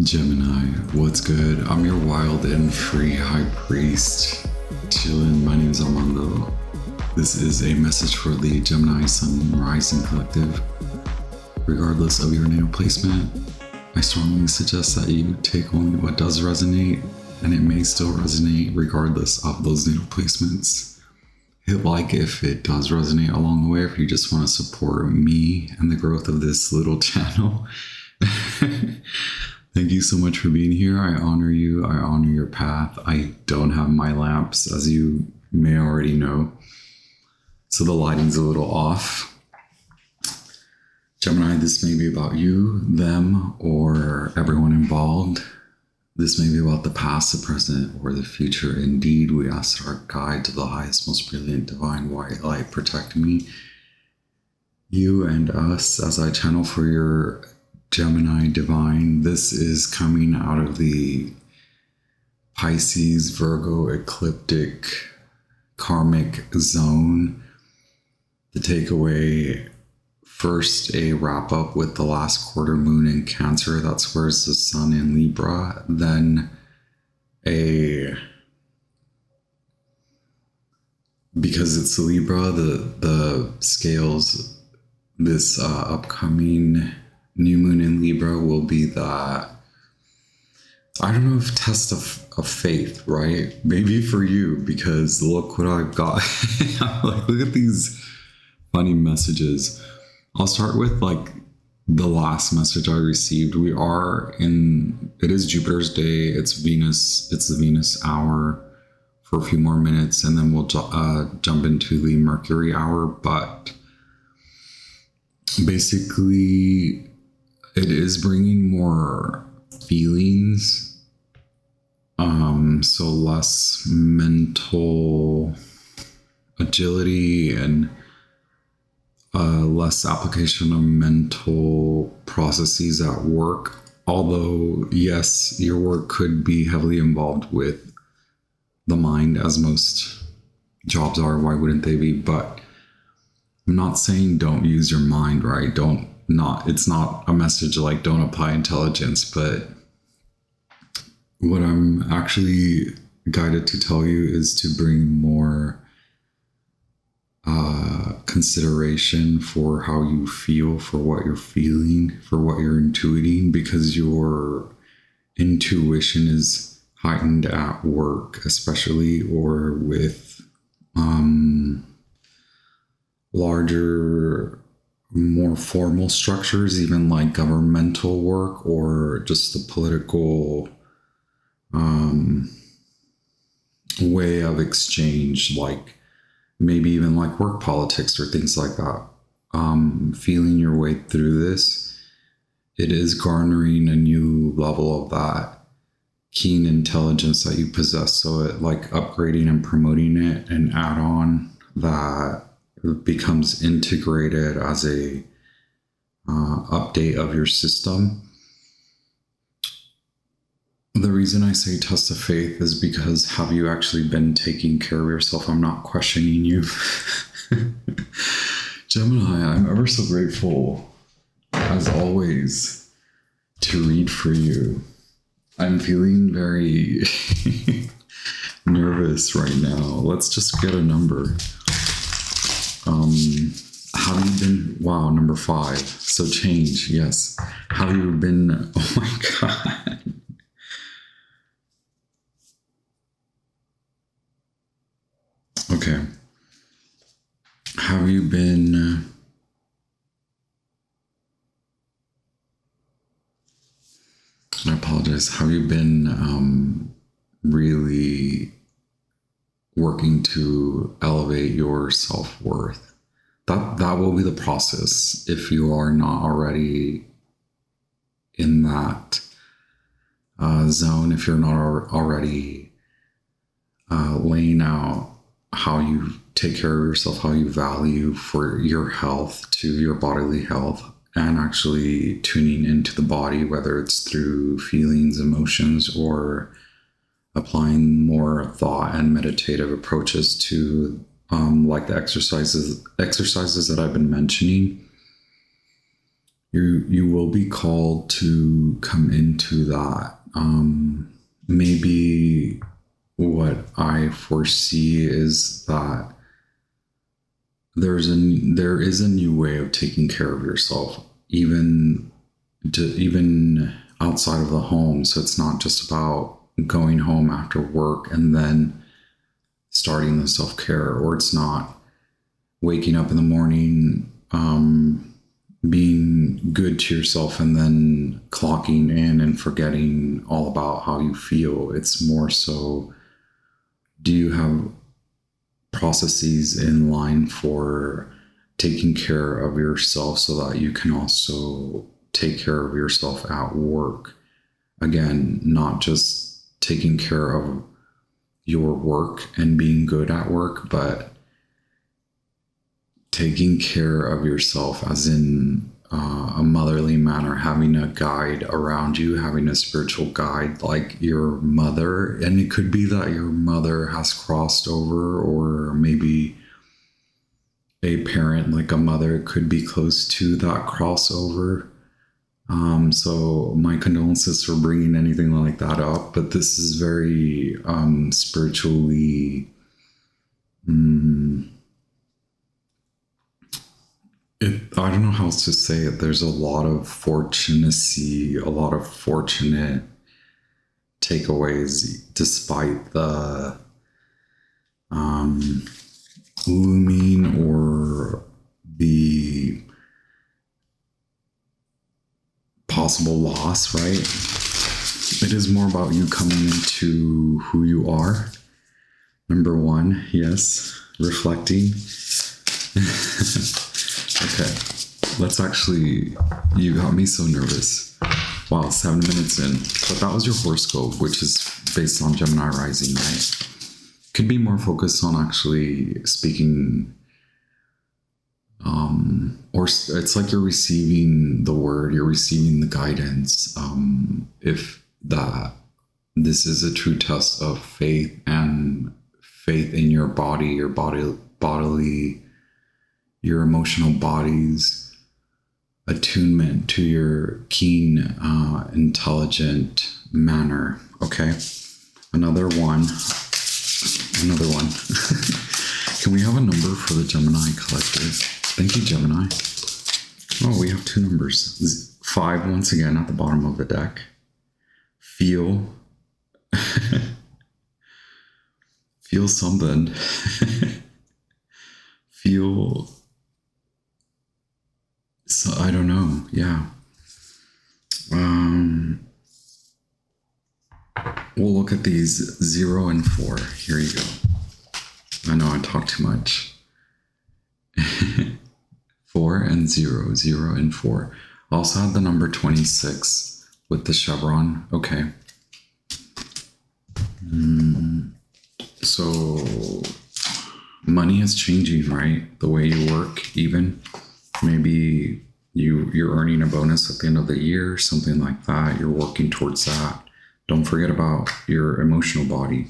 Gemini, what's good? I'm your wild and free high priest. Chillin', my name's Armando. This is a message for the Gemini Sun Rising Collective. Regardless of your natal placement, I strongly suggest that you take only what does resonate, and it may still resonate regardless of those natal placements. Hit like if it does resonate along the way, if you just want to support me and the growth of this little channel. Thank you so much for being here. I honor you. I honor your path. I don't have my lamps, as you may already know, so the lighting's a little off. Gemini, this may be about you, them, or everyone involved. This may be about the past, the present, or the future. Indeed, we ask our guide to the highest, most brilliant, divine white light protect me, you and us, as I channel for your Gemini divine. This is coming out of the Pisces, Virgo, ecliptic, karmic zone. The takeaway, first, a wrap up with the last quarter moon in Cancer. That squares the sun in Libra. Then because it's Libra, the scales, this upcoming new moon in Libra will be that, I don't know if test of faith, right? Maybe for you, because look what I've got. I'm like, look at these funny messages. I'll start with like the last message I received. It is Jupiter's day. It's the Venus hour for a few more minutes, and then we'll jump into the Mercury hour. But basically, it is bringing more feelings, so less mental agility and less application of mental processes at work. Although, yes, your work could be heavily involved with the mind, as most jobs are. Why wouldn't they be? But I'm not saying don't use your mind, right? It's not a message like don't apply intelligence, but what I'm actually guided to tell you is to bring more consideration for how you feel, for what you're feeling, for what you're intuiting, because your intuition is heightened at work, especially, or with larger, more formal structures, even like governmental work or just the political way of exchange, like maybe even like work politics or things like that. Feeling your way through this, it is garnering a new level of that keen intelligence that you possess. So it like upgrading and promoting it, and add on that it becomes integrated as a update of your system. The reason I say test of faith is because, have you actually been taking care of yourself? I'm not questioning you. Gemini, I'm ever so grateful, as always, to read for you. I'm feeling very nervous right now. Let's just get a number. Have you been, wow, number 5. So change, yes. Have you been, oh my God. Okay. Have you been I apologize. Have you been really working to elevate your self-worth? That will be the process if you are not already in that zone, if you're not already laying out how you take care of yourself, how you value for your health, to your bodily health, and actually tuning into the body, whether it's through feelings, emotions, or applying more thought and meditative approaches to like the exercises that I've been mentioning. you will be called to come into that. Maybe what I foresee is that there is a new way of taking care of yourself, even outside of the home. So it's not just about going home after work and then starting the self-care, or it's not waking up in the morning, being good to yourself and then clocking in and forgetting all about how you feel. It's more so, do you have processes in line for taking care of yourself so that you can also take care of yourself at work? Again, not just taking care of your work and being good at work, but taking care of yourself as in a motherly manner, having a guide around you, having a spiritual guide like your mother. And it could be that your mother has crossed over, or maybe a parent like a mother could be close to that crossover. So my condolences for bringing anything like that up, but this is very spiritually I don't know how else to say it. There's a lot of fortunacy, a lot of fortunate takeaways, despite the looming or the possible loss, right? It is more about you coming into who you are. Number one, yes, reflecting. Okay, let's actually, you got me so nervous. Wow, 7 minutes in. But that was your horoscope, which is based on Gemini rising, right? Could be more focused on actually speaking, or it's like you're receiving the word, you're receiving the guidance. If that this is a true test of faith, and faith in your body, bodily, your emotional body's attunement to your keen, intelligent manner. Okay. Another one. Can we have a number for the Gemini collective? Thank you, Gemini. Oh, we have 2 numbers. 5 once again at the bottom of the deck. Feel something. Feel, so I don't know. Yeah. We'll look at these 0 and 4. Here you go. I know I talk too much. 4 and 0, 0 and 4. Also had the number 26 with the chevron. Okay. So money is changing, right? The way you work, even. Maybe you're earning a bonus at the end of the year, something like that. You're working towards that. Don't forget about your emotional body.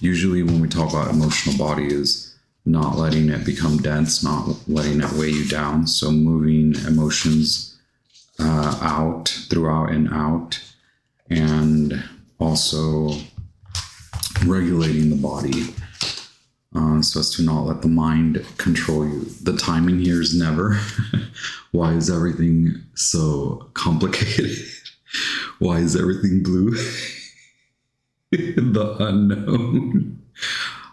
Usually when we talk about emotional body is not letting it become dense, not letting it weigh you down. So moving emotions out, throughout and out, and also regulating the body so as to not let the mind control you. The timing here is never. Why is everything so complicated? Why is everything blue? The unknown.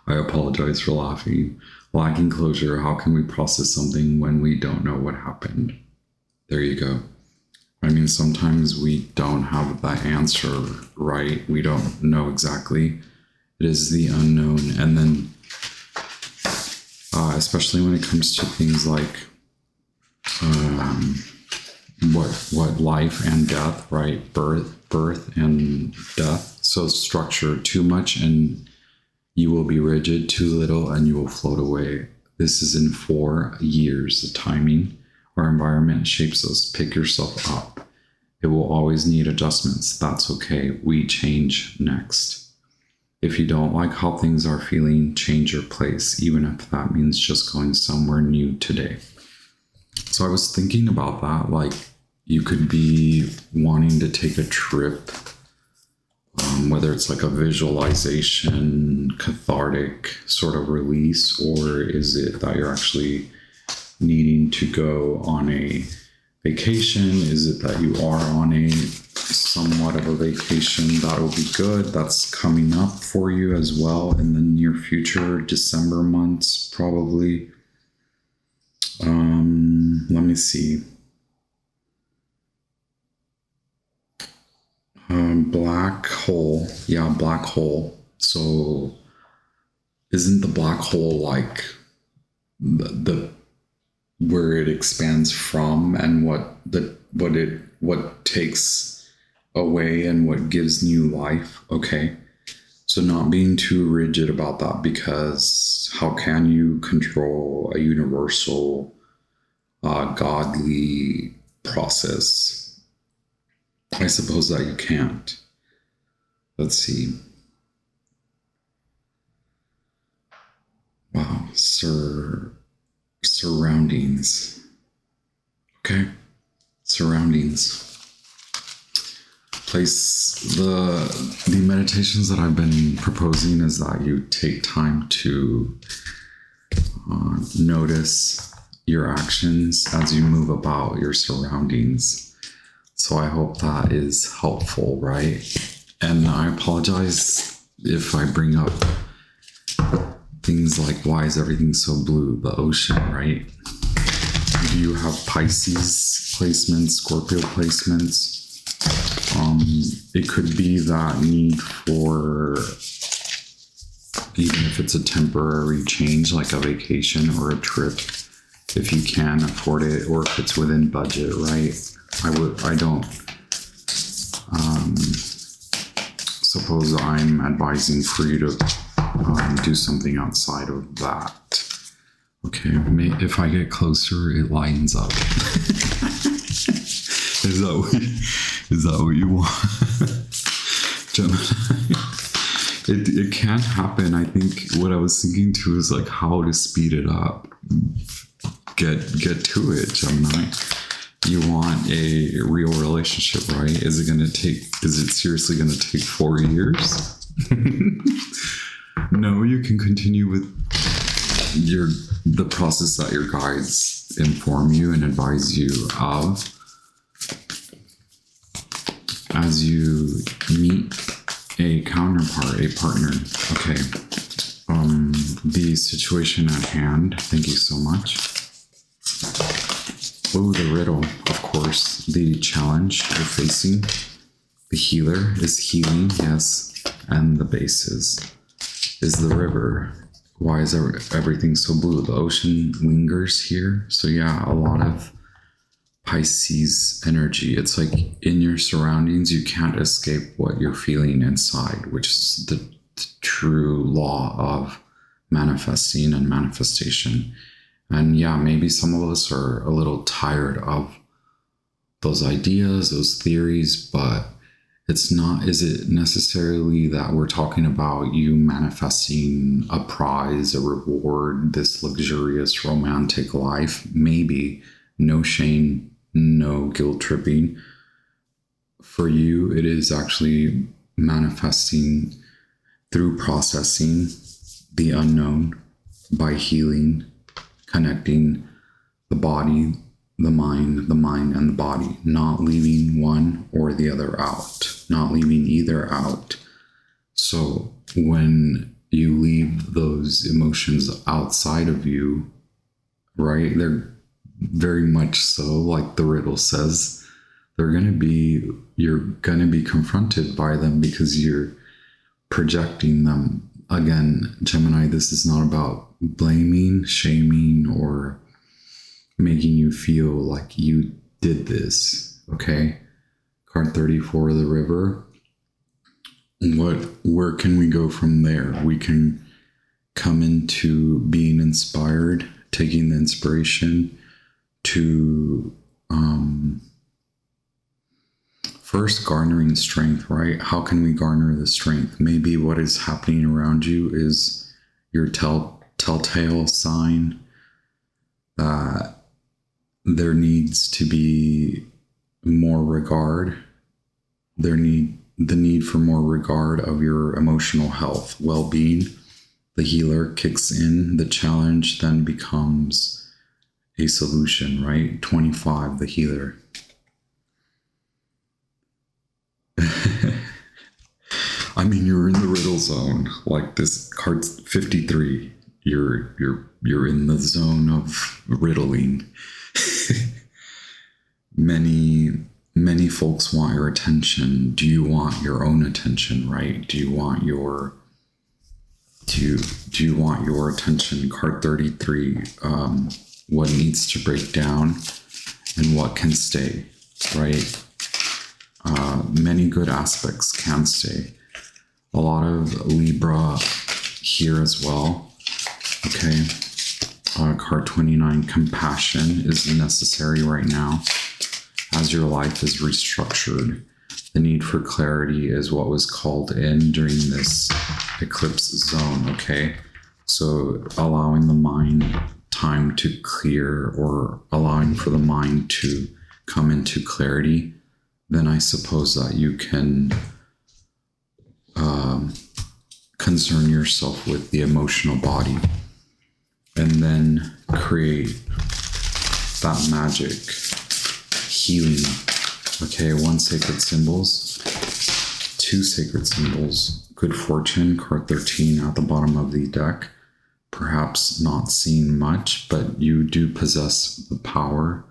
I apologize for laughing. Lacking closure. How can we process something when we don't know what happened? There you go. I mean, sometimes we don't have the answer, right? We don't know exactly. It is the unknown. And then, especially when it comes to things like what life and death, right? Birth and death. So structure too much and you will be rigid, too little and you will float away. This is in 4 years. The timing. Our environment shapes us. Pick yourself up. It will always need adjustments. That's okay. We change next. If you don't like how things are feeling, change your place, even if that means just going somewhere new today. So I was thinking about that, like You could be wanting to take a trip, whether it's like a visualization, cathartic sort of release, or is it that you're actually needing to go on a vacation? Is it that you are on a somewhat of a vacation? That will be good. That's coming up for you as well in the near future, December months, probably. Let me see. Black hole. Yeah, black hole. So isn't the black hole like the where it expands from, and what takes away and what gives new life? Okay. So not being too rigid about that, because how can you control a universal godly process? I suppose that you can't. Let's see. Wow, surroundings. Okay, surroundings. Place the meditations that I've been proposing is that you take time to notice your actions as you move about your surroundings. So I hope that is helpful, right? And I apologize if I bring up things like, why is everything so blue? The ocean, right? Do you have Pisces placements, Scorpio placements? It could be that need for, even if it's a temporary change, like a vacation or a trip, if you can afford it, or if it's within budget, right? I don't suppose I'm advising for you to do something outside of that. Okay, if I get closer, it lines up. Is that what you want? Gemini? It can happen. I think what I was thinking too is like how to speed it up. Get to it, Gemini. You want a real relationship, right? Is it seriously going to take 4 years? No, you can continue with the process that your guides inform you and advise you of as you meet a counterpart, a partner. Okay. The situation at hand. Thank you so much. Oh, the riddle, of course, the challenge you're facing. The healer is healing, yes, and the basis is the river. Why is everything so blue? The ocean lingers here. So yeah, a lot of Pisces energy. It's like in your surroundings, you can't escape what you're feeling inside, which is the true law of manifesting and manifestation. And yeah, maybe some of us are a little tired of those ideas, those theories, but it's not, is it necessarily that we're talking about you manifesting a prize, a reward, this luxurious romantic life? Maybe. No shame, no guilt tripping. For you, it is actually manifesting through processing the unknown by healing, connecting the body, the mind, and the body, not leaving one or the other out, not leaving either out. So when you leave those emotions outside of you, right, they're very much so, like the riddle says, you're going to be confronted by them because you're projecting them. Again, Gemini, this is not about blaming, shaming, or making you feel like you did this. Okay. Card 34, the river. Where can we go from there? We can come into being inspired, taking the inspiration to first garnering strength, right? How can we garner the strength? Maybe what is happening around you is your telltale sign that there needs to be more regard, the need for more regard of your emotional health, well-being. The healer kicks in, the challenge then becomes a solution, right? 25, the healer. I mean, you're in the riddle zone. Like this card's 53. You're in the zone of riddling. Many folks want your attention. Do you want your own attention, right? Do you want your attention? Card 33. What needs to break down and what can stay, right? Many good aspects can stay. A lot of Libra here as well. Okay. Card 29, compassion is necessary right now as your life is restructured. The need for clarity is what was called in during this eclipse zone, okay? So allowing the mind time to clear, or allowing for the mind to come into clarity, then I suppose that you can concern yourself with the emotional body and then create that magic healing. Okay, 1 sacred symbols, 2 sacred symbols, good fortune, card 13 at the bottom of the deck. Perhaps not seen much, but you do possess the power.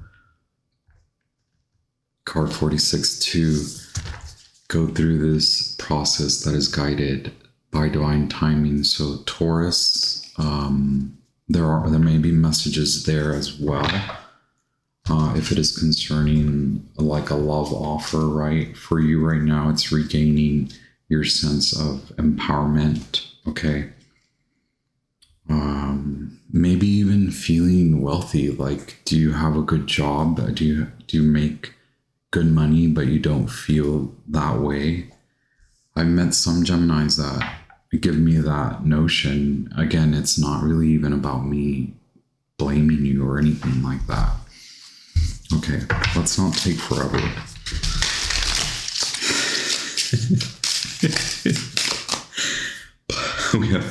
Card 46 to go through this process that is guided by divine timing. So Taurus, there may be messages there as well. If it is concerning like a love offer, right? For you right now, it's regaining your sense of empowerment, okay? Maybe even feeling wealthy. Like, do you have a good job? Do you make good money, but you don't feel that way? I've met some Geminis that give me that notion. Again, it's not really even about me blaming you or anything like that. Okay, let's not take forever. We have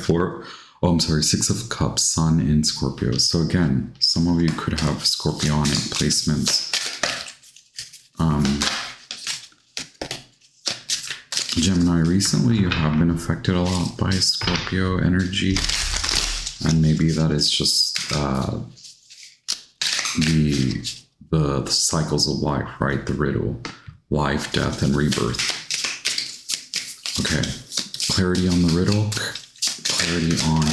6 of Cups, Sun in Scorpio. So again, some of you could have Scorpionic placements. Gemini, recently you have been affected a lot by Scorpio energy, and maybe that is just the cycles of life, right? The riddle, life, death, and rebirth. Okay, clarity on the riddle, clarity on,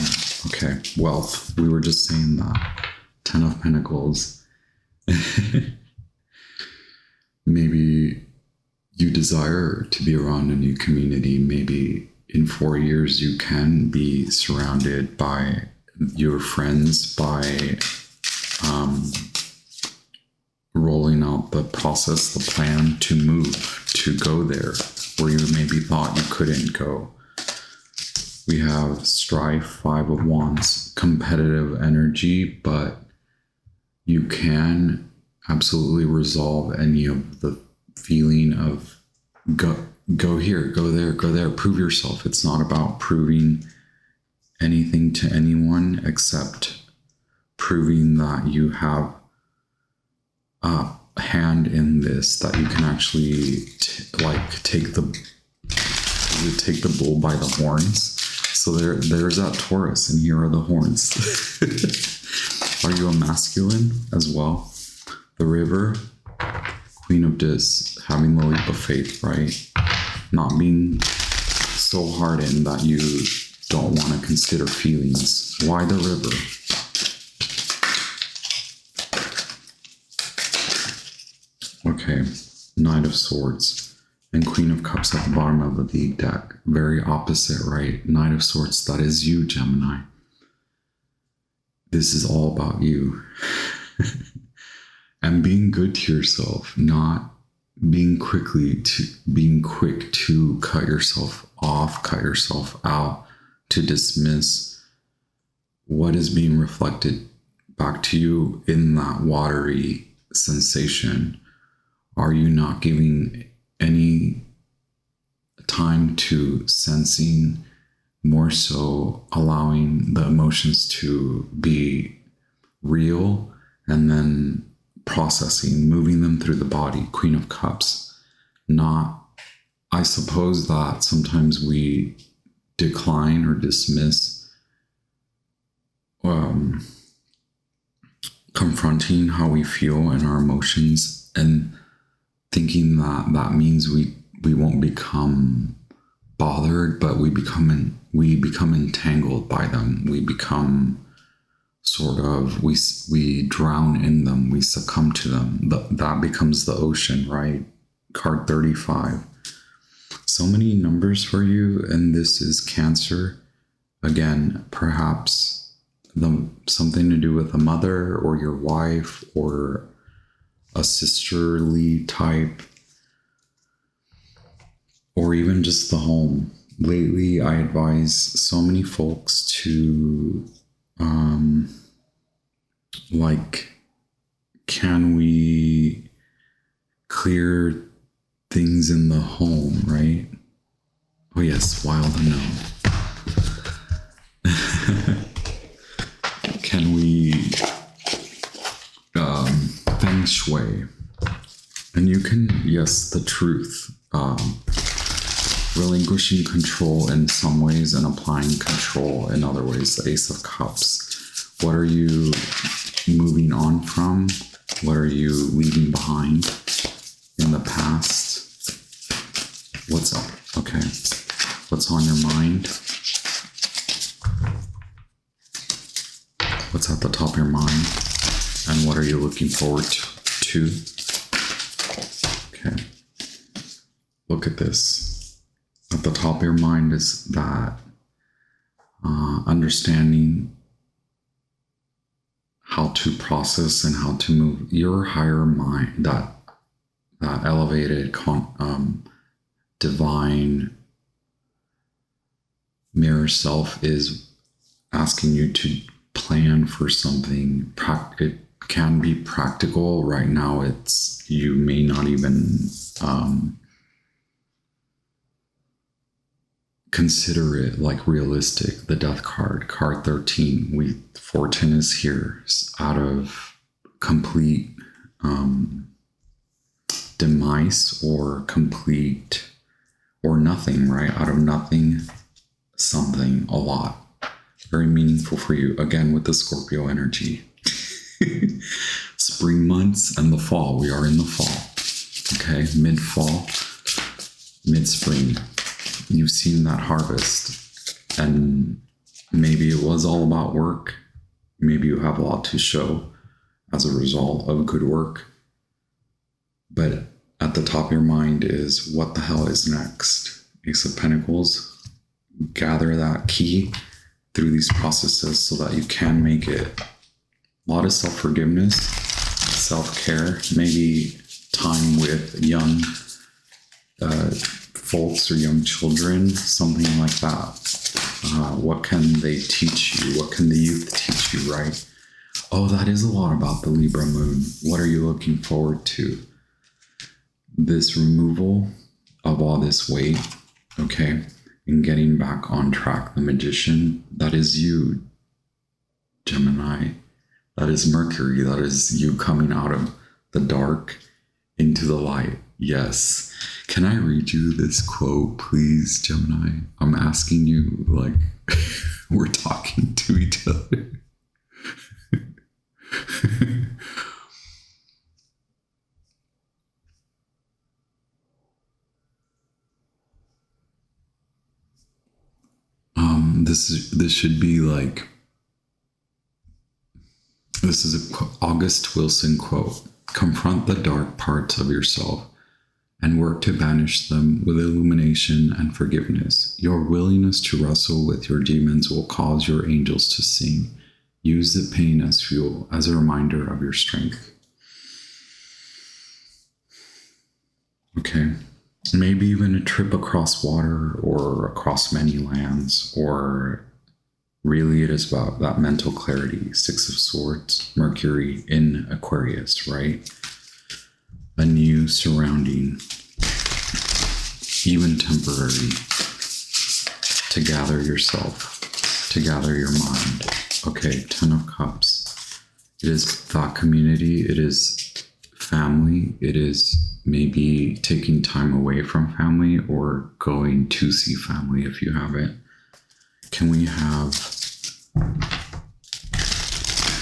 okay, wealth. We were just saying that. 10 of Pentacles. Maybe you desire to be around a new community. Maybe in 4 years you can be surrounded by your friends, by rolling out the process, the plan to move, to go there where you maybe thought you couldn't go. We have strife, 5 of Wands, competitive energy, but you can absolutely resolve any of the feeling of go here, go there, prove yourself. It's not about proving anything to anyone except proving that you have a hand in this, that you can actually take the bull by the horns. So there's that Taurus, and here are the horns. Are you a masculine as well? The River, Queen of Dis, having the leap of faith, right? Not being so hardened that you don't want to consider feelings. Why the River? Okay, Knight of Swords and Queen of Cups at the bottom of the deck. Very opposite, right? Knight of Swords, that is you, Gemini. This is all about you. And being good to yourself, not being quick to cut yourself off, cut yourself out, to dismiss what is being reflected back to you in that watery sensation. Are you not giving any time to sensing, more so allowing the emotions to be real and then processing, moving them through the body? Queen of Cups. Not, I suppose that sometimes we decline or dismiss confronting how we feel and our emotions, and thinking that that means we won't become bothered, but we become entangled by them. We become sort of, we drown in them, we succumb to them. That becomes the ocean, right? Card 35. So many numbers for you, and this is Cancer. Again, perhaps something to do with a mother or your wife or a sisterly type, or even just the home. Lately, I advise so many folks to, can we clear things in the home, right? Oh yes, wild unknown. Can we feng shui? And you can, yes, the truth. Relinquishing control in some ways and applying control in other ways. The Ace of Cups. What are you moving on from? What are you leaving behind in the past? What's up? Okay. What's on your mind? What's at the top of your mind? And what are you looking forward to? Okay. Look at this. At the top of your mind is that understanding how to process and how to move your higher mind, that elevated, divine mirror self is asking you to plan for something. It can be practical. Right now, you may not even consider it like realistic. The Death card, card 13. Fortune is here out of complete demise or complete or nothing, right? Out of nothing, something, a lot. Very meaningful for you. Again, with the Scorpio energy. Spring months and the fall. We are in the fall. Okay, mid-fall, mid-spring. You've seen that harvest, and maybe it was all about work. Maybe you have a lot to show as a result of good work. But at the top of your mind is, what the hell is next? Ace of Pentacles. Gather that key through these processes so that you can make it. A lot of self-forgiveness, self-care, maybe time with young folks or young children, something like that. What can they teach you? What can the youth teach you, right? Oh, that is a lot about the Libra moon. What are you looking forward to? This removal of all this weight, okay? And getting back on track. The Magician, that is you, Gemini. That is Mercury. That is you coming out of the dark into the light. Yes. Can I read you this quote, please, Gemini? I'm asking you, like, we're talking to each other. This should be like, this is a August Wilson quote. Confront the dark parts of yourself and work to banish them with illumination and forgiveness. Your willingness to wrestle with your demons will cause your angels to sing. Use the pain as fuel, as a reminder of your strength. Okay. Maybe even a trip across water or across many lands, or really it is about that mental clarity. Six of Swords, Mercury in Aquarius, right? a new surrounding, even temporary, to gather yourself, to gather your mind. Okay, 10 of Cups. It is that community. It is family. It is maybe taking time away from family or going to see family if you have it. Can we have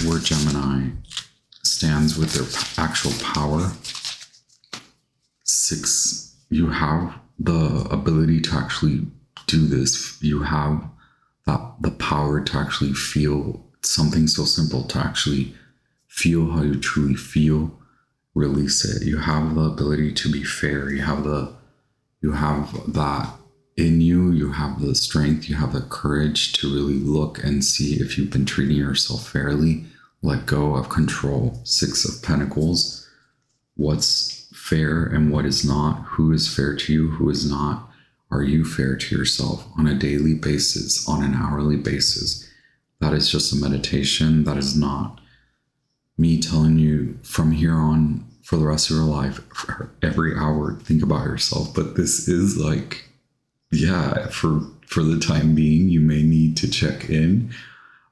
where Gemini stands with their actual power? 6, you have the ability to actually do this. You have the power to actually feel something so simple, to actually feel how you truly feel, release it. You have the ability to be fair. You have that in you. You have the strength, you have the courage to really look and see if you've been treating yourself fairly. Let go of control. 6 of Pentacles. What's fair and what is not? Who is fair to you? Who is not? Are you fair to yourself on a daily basis, on an hourly basis? That is just a meditation. That is not me telling you from here on for the rest of your life, for every hour, think about yourself. But this is like, yeah, for the time being, you may need to check in.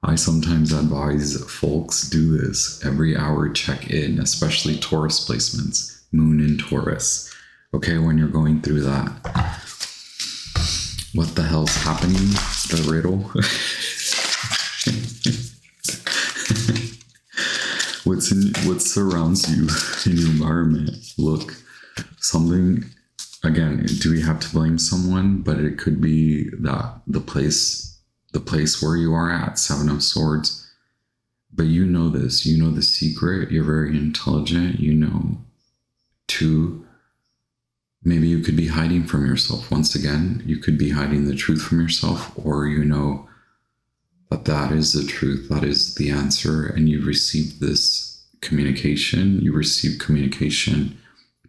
I sometimes advise folks do this every hour, check in, especially Taurus placements, Moon in Taurus. Okay, when you're going through that. What the hell's happening? The riddle. What surrounds you in your environment? Look, something, again, do we have to blame someone? But it could be that the place where you are at, 7 of Swords. But you know this, you know the secret, you're very intelligent, you know, 2, maybe you could be hiding from yourself. Once again, you could be hiding the truth from yourself, or you know that is the truth, that is the answer, and you've received this communication. You received communication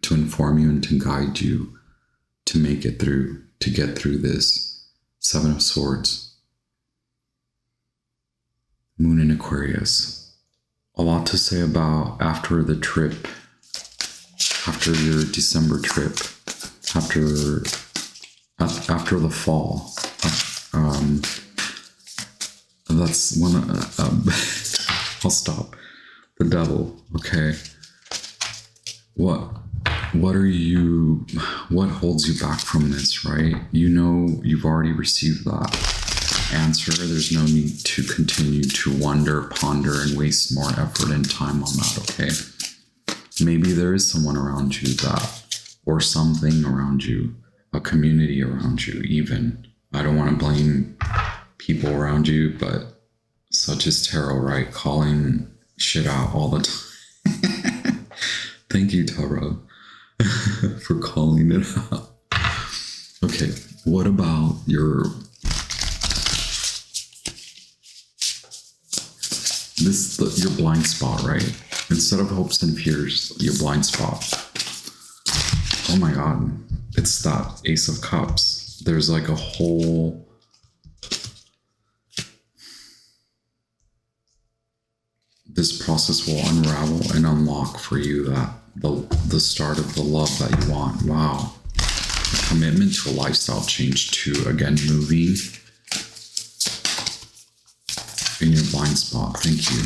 to inform you and to guide you to make it through, to get through this. 7 of Swords. Moon in Aquarius. A lot to say about after the trip, after your December trip, after the fall. That's one. I'll stop. The Devil. Okay. What holds you back from this, right? You know, you've already received that answer. There's no need to continue to wonder, ponder, and waste more effort and time on that, okay? Maybe there is someone around you or something around you, a community around you even. I don't want to blame people around you, but such is tarot, right? Calling shit out all the time. Thank you, tarot, for calling it out. Okay, what about your blind spot, right? Instead of hopes and fears, your blind spot. Oh my God, it's that Ace of Cups. There's like a whole this process will unravel and unlock for you that the start of the love that you want. Wow. A commitment to a lifestyle change, to again moving in your blind spot. Thank you.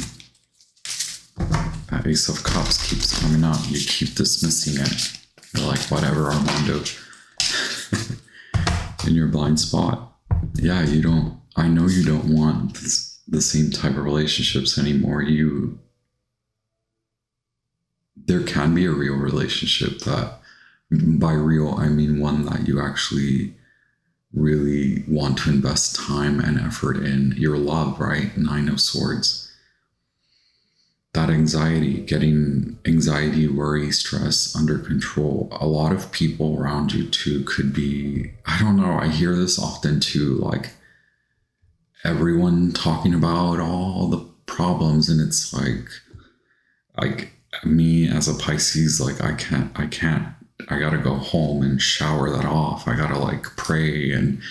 That Ace of Cups keeps coming up. You keep dismissing it. You're like, whatever, Armando. In your blind spot. Yeah, I know you don't want the same type of relationships anymore. There can be a real relationship that, by real, I mean one that you actually really want to invest time and effort in. Your love, right? 9 of Swords. That getting anxiety, worry, stress under control. A lot of people around you too could be, I don't know, I hear this often too, like everyone talking about all the problems, and it's like me as a Pisces, like I gotta go home and shower that off. I gotta like pray and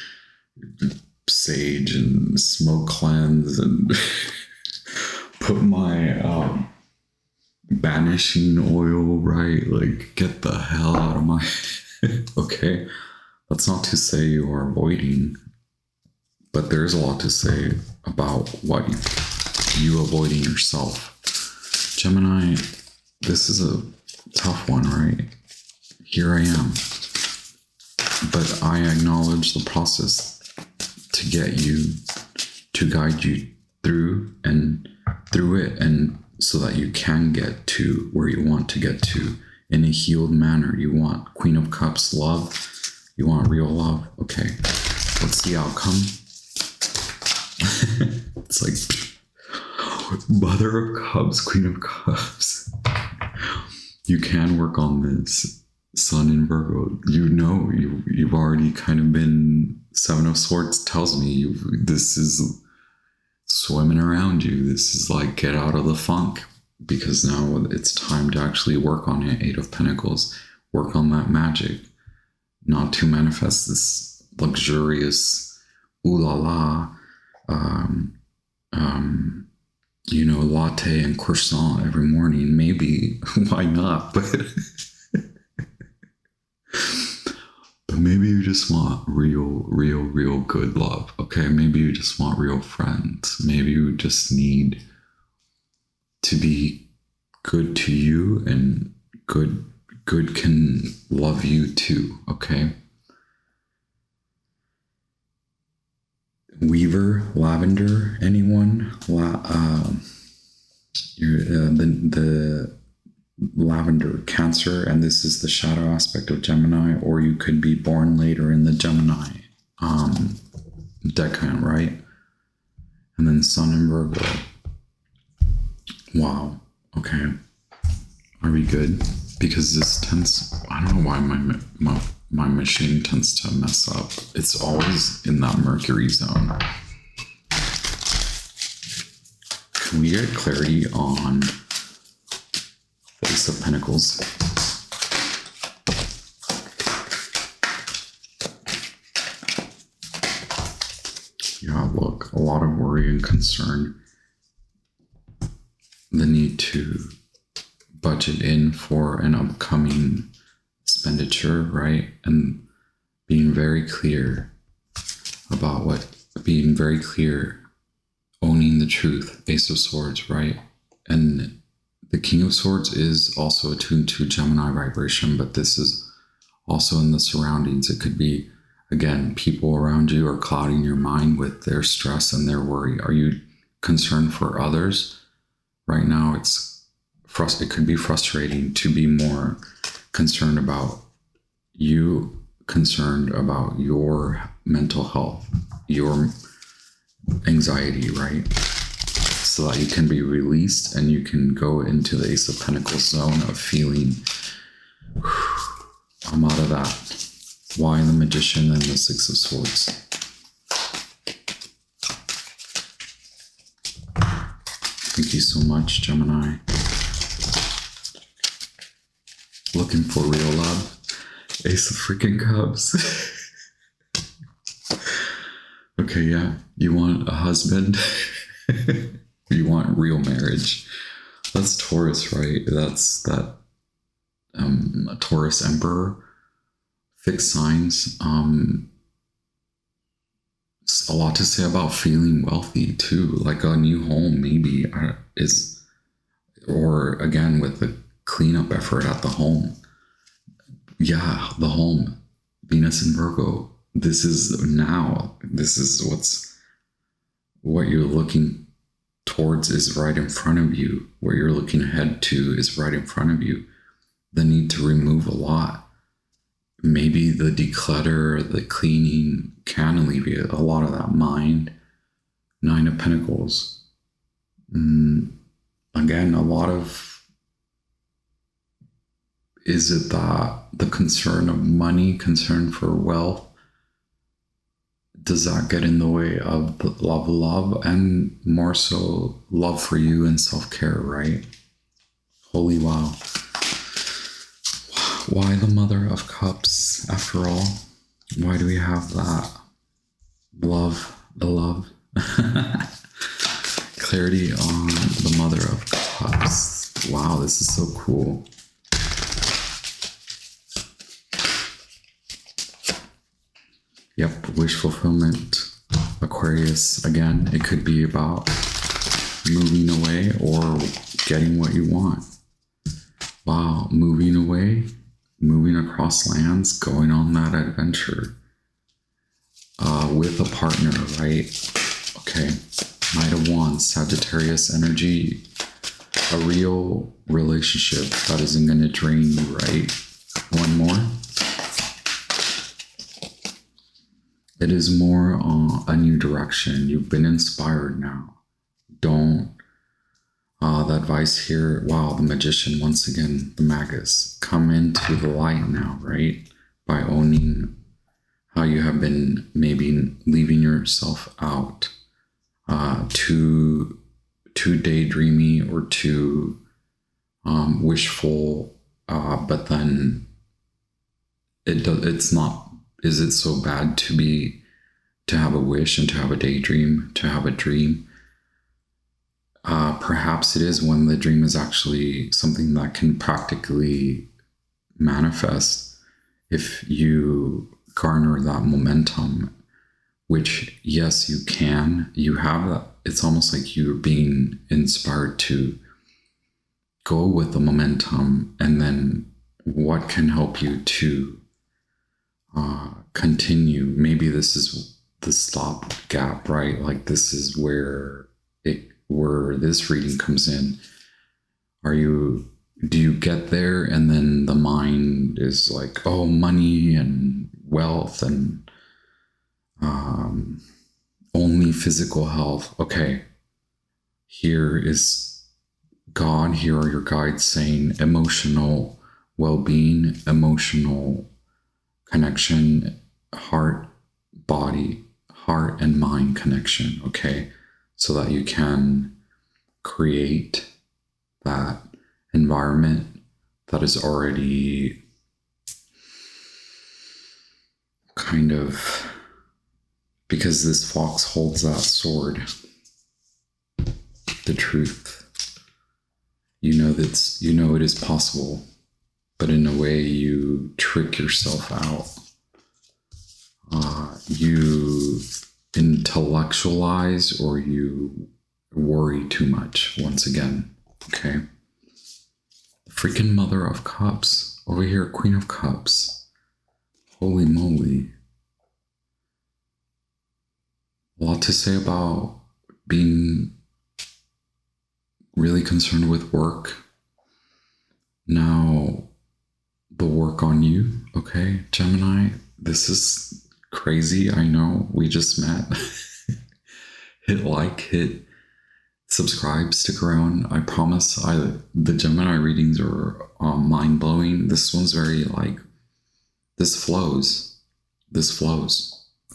sage and smoke cleanse and put my banishing oil, right? Like, get the hell out of my okay. That's not to say you are avoiding, but there's a lot to say about what you avoiding yourself. Gemini, this is a tough one, right? Here I am. But I acknowledge the process to get you, to guide you through it, and so that you can get to where you want to get to in a healed manner. You want Queen of Cups love. You want real love. Okay. What's the outcome? It's like Mother of Cups, Queen of Cups. You can work on this. Sun in Virgo. You know, you've already kind of been. Seven of Swords tells me this is swimming around you. This is like, get out of the funk, because now it's time to actually work on it. Eight of Pentacles. Work on that magic. Not to manifest this luxurious ooh la la, latte and croissant every morning. Maybe, why not? But maybe you just want real good love. Okay, maybe you just want real friends. Maybe you just need to be good to you, and good can love you too. Okay. Weaver, lavender, anyone? The lavender, Cancer, and this is the shadow aspect of Gemini, or you could be born later in the Gemini decan, right? And then Sun in Virgo. Wow. Okay. Are we good? Because this tends, I don't know why my machine tends to mess up. It's always in that Mercury zone. Can we get clarity on the Ace of Pentacles? Yeah, look, a lot of worry and concern. The need to budget in for an upcoming expenditure, right? And being very clear about being very clear, owning the truth. Ace of Swords, right? And the King of Swords is also attuned to Gemini vibration, but this is also in the surroundings. It could be, again, people around you are clouding your mind with their stress and their worry. Are you concerned for others? Right now, it could be frustrating to be more concerned about you, concerned about your mental health, your anxiety, right? So that you can be released and you can go into the Ace of Pentacles zone of feeling, I'm out of that. Why the Magician and the Six of Swords? Thank you so much, Gemini. Looking for real love. Ace of freaking Cups. Okay, yeah. You want a husband? You want real marriage. That's Taurus, right? That's that Taurus Emperor. Fixed signs. A lot to say about feeling wealthy too. Like a new home maybe is, or again with the cleanup effort at the home. Yeah, the home. Venus in Virgo. This is now. This is what you're looking towards is right in front of you. Where you're looking ahead to is right in front of you. The need to remove a lot. Maybe the declutter, the cleaning can alleviate a lot of that mind. Nine of Pentacles. Again, a lot of, is it that the concern of money, concern for wealth, does that get in the way of the love, and more so love for you and self-care, right? Holy wow. Why the Mother of Cups, after all? Why do we have that? Love, the love. Clarity on the Mother of Cups. Wow, this is so cool. Yep, wish fulfillment. Aquarius, again, it could be about moving away or getting what you want. Wow, moving away, moving across lands, going on that adventure with a partner, right? Okay, Knight of Wands, Sagittarius energy, a real relationship that isn't going to drain you, right? One more. It is more a new direction. You've been inspired now. Don't. The advice here, wow, the Magician, once again, the Magus. Come into the light now, right? By owning how you have been maybe leaving yourself out, too daydreamy or too wishful, but then it's not. Is it so bad to have a wish and to have a daydream, to have a dream? Perhaps it is when the dream is actually something that can practically manifest if you garner that momentum, which, yes, you can. You have that. It's almost like you're being inspired to go with the momentum, and then what can help you to continue. Maybe this is the stop gap, right? Like this is where this reading comes in. Do you get there and then the mind is like, oh, money and wealth and only physical health? Okay, here is God, here are your guides saying emotional well-being, emotional connection, heart and mind connection, okay? So that you can create that environment that is already kind of, because this fox holds that sword, the truth. You know it is possible, but in a way you trick yourself out. You intellectualize or you worry too much once again, okay? The freaking Mother of Cups. Over here, Queen of Cups. Holy moly. A lot to say about being really concerned with work. Now, the work on you, okay, Gemini, this is crazy. I know, we just met. hit subscribe, stick around. I promise the Gemini readings are mind-blowing. This one's very like, this flows,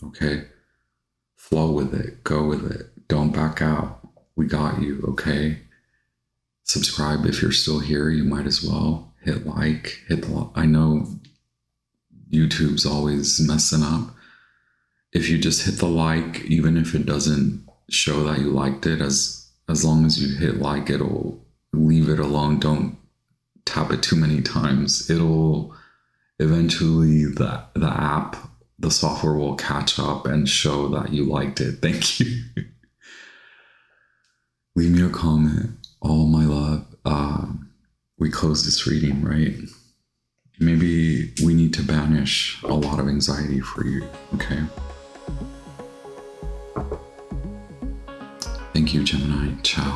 okay? Flow with it, go with it, don't back out. We got you, okay? Subscribe if you're still here. You might as well hit like, I know YouTube's always messing up. If you just hit the like, even if it doesn't show that you liked it, as long as you hit like, it'll leave it alone. Don't tap it too many times. It'll eventually, the app, the software will catch up and show that you liked it. Thank you. Leave me a comment. All my love. We close this reading, right? Maybe we need to banish a lot of anxiety for you, okay? Thank you, Gemini. Ciao.